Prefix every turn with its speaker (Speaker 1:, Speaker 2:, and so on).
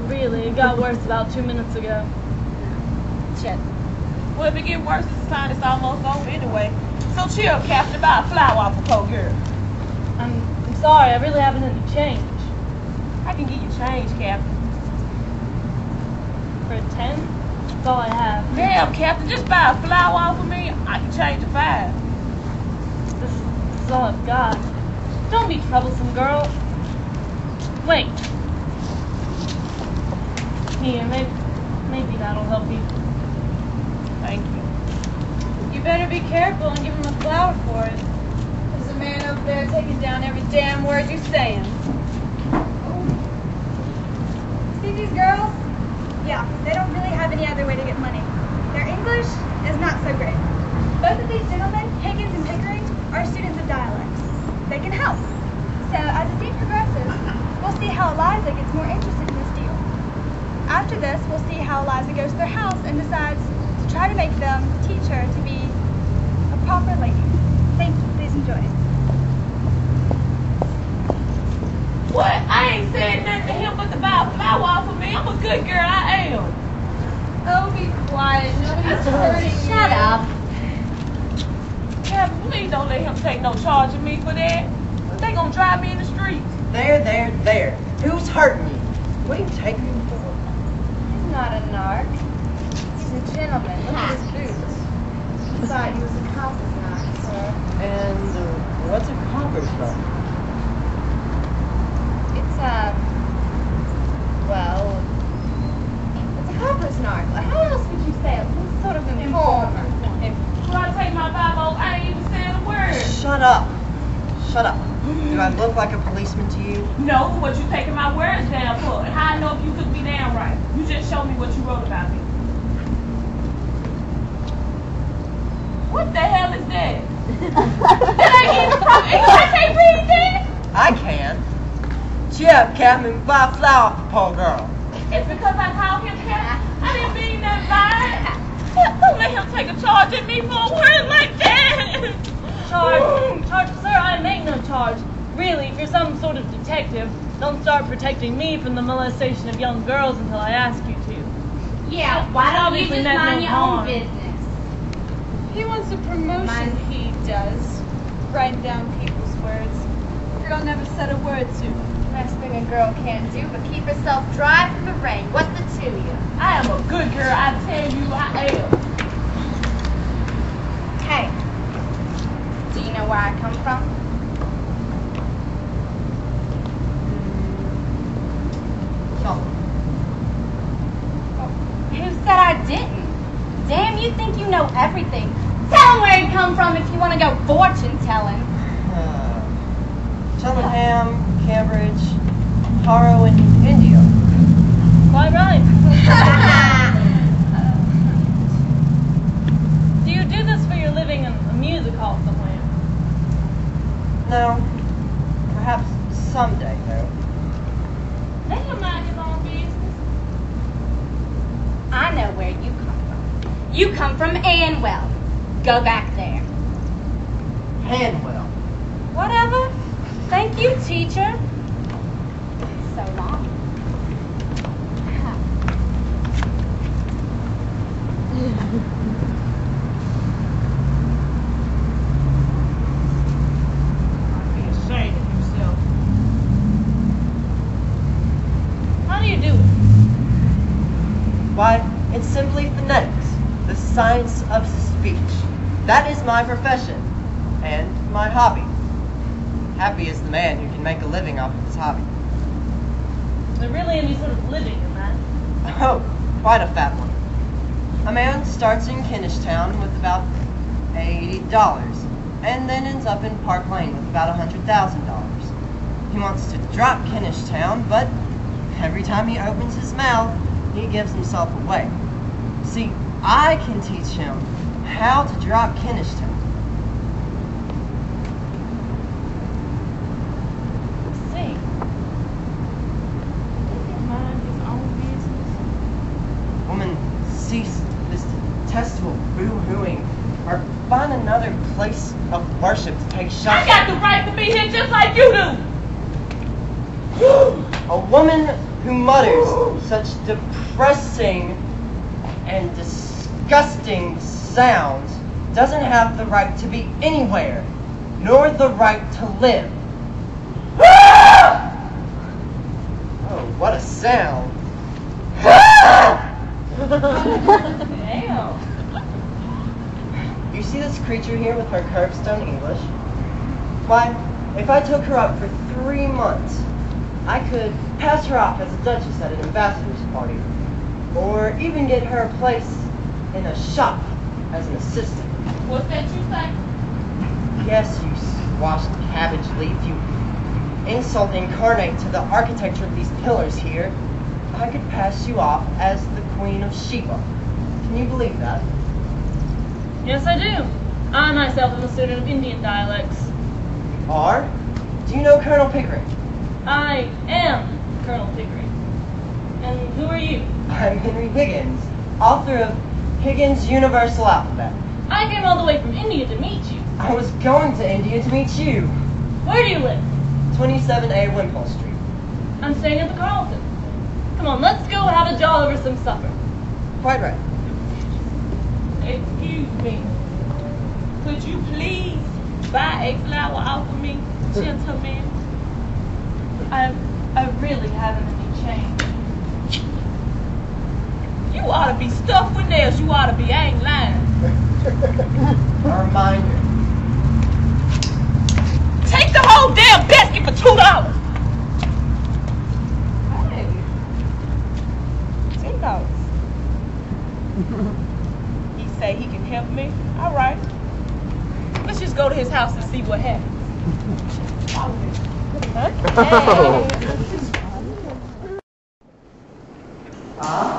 Speaker 1: Really, it got worse about 2 minutes ago.
Speaker 2: Shit.
Speaker 3: Well, if it get worse, it's a sign it's almost over anyway. So chill, Captain, buy a flower off a poor girl.
Speaker 1: I'm sorry, I really haven't any change.
Speaker 3: I can get you change, Captain.
Speaker 1: For a 10? That's all I have.
Speaker 3: Damn, Captain, just buy a flower off of me. I can change to 5.
Speaker 1: This is all I've got. Don't be troublesome, girl. Wait. Here, maybe that'll help you.
Speaker 3: Thank you.
Speaker 2: You better be careful and give him a flower for it. There's a man over there taking down every damn word you're saying.
Speaker 4: See these girls? Yeah, they don't really have any other way to get money. Their English is not so great. Both of these gentlemen, Higgins and Pickering, are students of dialects. They can help. So as the scene progresses, we'll see how Eliza gets more interested in this deal. After this, we'll see how Eliza goes to their house and decides to try to make them teach her to be a proper lady. Thank you. Please enjoy it.
Speaker 3: What? I ain't said nothing to him but to buy a flower off of me. I'm a good girl, I am.
Speaker 2: Oh, be quiet. Nobody's hurting you.
Speaker 5: Shut up.
Speaker 3: Captain, please don't let him take no charge of me for that. They gonna drive me in the streets.
Speaker 6: There. Who's hurting you? What are you taking him for?
Speaker 2: He's not a narc. He's a gentleman. Look at his boots. I thought he was a copper's narc, sir.
Speaker 6: And what's a copper's narc?
Speaker 2: It's it's a copper's narc. How else would you say it? Some sort of informer.
Speaker 3: When I take my Bible, I ain't even saying a word.
Speaker 6: Shut up. Do I look like a policeman to you?
Speaker 3: No, for what you taking my words down for. And how I know if you took me down right? You just showed me what you wrote about me. What the hell is that? Did I get it from? I can't read that.
Speaker 6: I can. Cheer up, Captain. Buy a flower for poor girl.
Speaker 3: It's because I called him Captain. I didn't mean that by it. Don't let him take a charge at me for a word like that.
Speaker 1: Charge, sir, I make no charge. Really, if you're some sort of detective, don't start protecting me from the molestation of young girls until I ask you to.
Speaker 5: Yeah, why don't you
Speaker 1: Obviously
Speaker 5: just
Speaker 1: meant no
Speaker 5: mind your
Speaker 1: harm.
Speaker 5: own business?
Speaker 2: He wants a promotion, he does. Writing down people's words. Girl never said a word to him.
Speaker 5: Best thing a girl can't do but keep herself dry from the rain. What's the two of you?
Speaker 3: I am a good girl, I tell you I am.
Speaker 5: Hey, do you know where I come from? Who said I didn't? Damn, you think you know everything. Tell him where you come from if you want to go fortune telling.
Speaker 6: Cheltenham, Cambridge, Harrow, and India.
Speaker 1: Quite right. Do you do this for your living in a music hall somewhere?
Speaker 6: No. Perhaps someday, though.
Speaker 3: Let him mind his own business.
Speaker 5: I know where you come from. You come from Anwell. Go back there.
Speaker 6: Hanwell.
Speaker 5: Whatever. Thank you, teacher. So long.
Speaker 3: Be ashamed of yourself.
Speaker 1: How do you do it?
Speaker 6: Why, it's simply phonetics, the science of speech. That is my profession, and my hobby. Happy is the man who can make a living off of his hobby.
Speaker 1: Is there really any sort of living in that?
Speaker 6: Oh, quite a fat one. A man starts in Kinnishtown with about $80, and then ends up in Park Lane with about $100,000. He wants to drop Kinnishtown, but every time he opens his mouth, he gives himself away. See, I can teach him how to drop Kinnishtown.
Speaker 1: See.
Speaker 3: Mind his own business.
Speaker 6: Woman, cease this detestable boo-hooing, or find another place of worship to take shots
Speaker 3: I got the right to be here just like you do.
Speaker 6: A woman who mutters such depressing and disgusting sounds doesn't have the right to be anywhere, nor the right to live. Oh, what a sound.
Speaker 3: Damn.
Speaker 6: You see this creature here with her curbstone English? Why, if I took her up for 3 months, I could pass her off as a duchess at an ambassador's party, or even get her a place in a shop as an assistant.
Speaker 3: What's that you say?
Speaker 6: Yes, you squashed cabbage leaf, you insult incarnate to the architecture of these pillars here. I could pass you off as the Queen of Sheba. Can you believe that?
Speaker 1: Yes, I do. I myself am a student of Indian dialects.
Speaker 6: Are? Do you know Colonel Pickering?
Speaker 1: I am Colonel Pickering. And who are you?
Speaker 6: I'm Henry Higgins, author of Higgins' Universal Alphabet.
Speaker 1: I came all the way from India to meet you.
Speaker 6: I was going to India to meet you.
Speaker 1: Where do you live?
Speaker 6: 27A Wimpole Street.
Speaker 1: I'm staying at the Carlton. Come on, let's go have a jaw over some supper.
Speaker 6: Quite right.
Speaker 3: Excuse me. Could you please buy a flower off of me, gentlemen?
Speaker 1: I really haven't any change.
Speaker 3: You ought to be stuffed with nails. You ought to be. I ain't lying.
Speaker 6: A reminder.
Speaker 3: Take the whole damn basket for $2. Hey. $2. He say he can help me. All right. Let's just go to his house and see what happens.
Speaker 6: Ah,